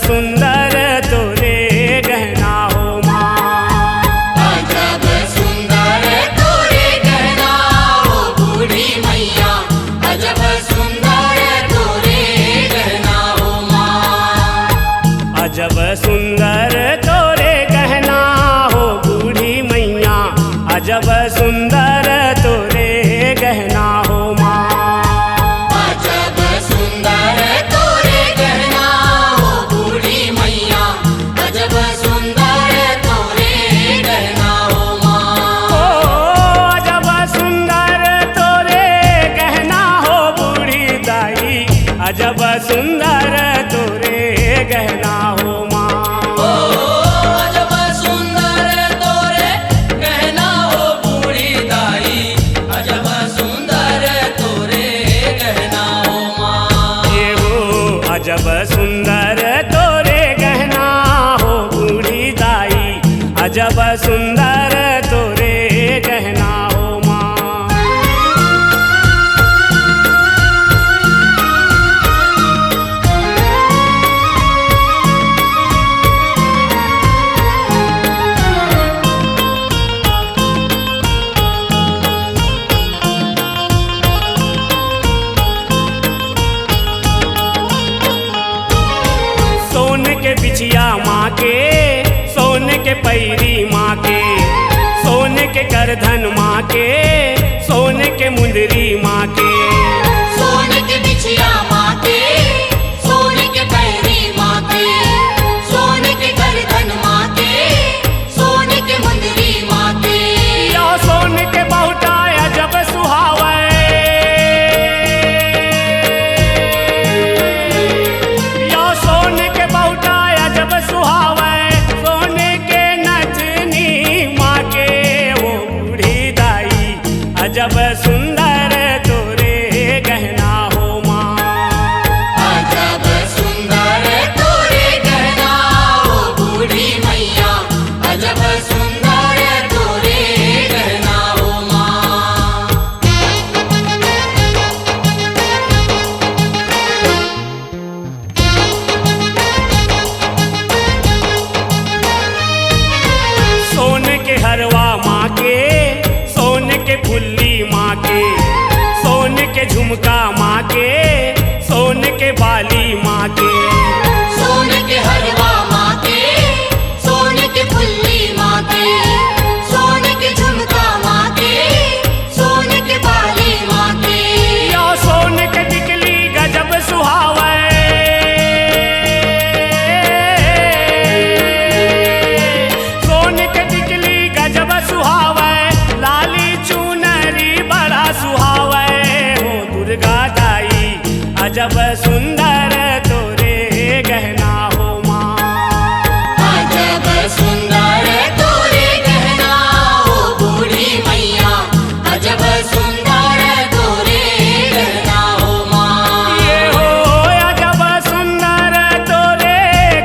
सुंदर तोरे गहना हो माँ। अजब सुंदर तोरे गहना हो बूढ़ी मैया, अजब सुंदर तोरे गहना हो माँ। अजब सुंदर तोरे गहना हो बूढ़ी मैया, अजब सुंदर तोरे गहना हो माँ। अजब सुंदर तोरे गहना हो बूढ़ी मैया, अजब सुंदर तोरे गहना हो माँ। ओ अजब सुंदर तोरे गहना हो बूढ़ी दाई, अजब सुंदर तोरे गहना हो माँ। अजब सुंदर तोरे गहना हो बूढ़ी दाई, अजब सुंदर तोरे गहना हो माँ। ये हो अजब सुंदर तोरे गहना हो बूढ़ी दाई, अजब सुंदर तोरे गहना हो माँ। सोन के बिछिया माँ के, सोन के पैरी माँ के, सोन के करधन माँ के, सोन के मुंदरी माँ के। सोन के बिछिया माँ के, सोन के पैरी माँ के, सोन के गर्दन माँ के, सोन के मुंदरी माँ के। यो सोन के बहुटा अजब सुहावे, यो सोन के बहुटा अजब सुहावे, सोने के नथनी माँ के वो बूढ़ी दाई, अजब सुंदर तोरे गहना हो माँ। अजब सुंदर तोरे गहना हो बूढ़ी मैया, अजब सुंदर तोरे गहना हो माँ। सोन के हरवा माँ के, सोन के फुल्ली माँ के, सोन के झुमका माँ के, सोन के बाली माँ के। सोन के हलवा माँ के, सोन के फुल्ली माँ के, सोन के झुमका माँ के, सोन के बाली माँ के। यो सोन के टिकली गजब सुहावे, सोन के टिकली गजब सुहावे, लाली चुनरी बड़ा सुहावे हो दुर्गा दाई, अजब सुंदर तोरे गहना हो माँ। अजब सुंदर तोरे गहना हो बूढ़ी मैया, अजब सुंदर तोरे गहना हो माँ। ये हो अजब सुंदर तोरे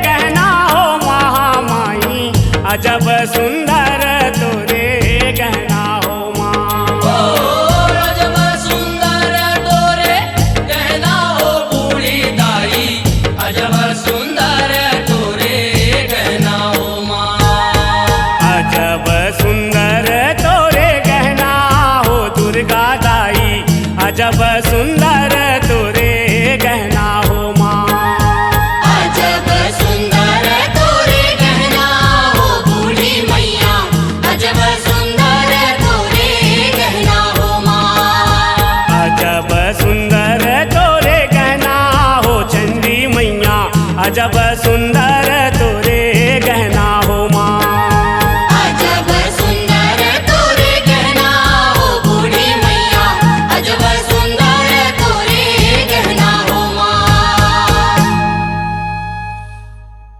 गहना हो महामाई, अजब सुंदर तोरे गहना हो माँ। अजब सुंदर तोरे गहना हो बूढ़ी दाई, अजब सुंदर तोरे गहना हो माँ। अजब सुंदर तोरे गहना हो दुर्गा दाई, अजब सुंदर तोरे गहना हो माँ। अजब सुंदर तोरे गहना हो बूढ़ी मैया, अजब सुंदर तोरे गहना हो माँ। अजब सुंदर तोरे गहना हो चंडी मैया, अजब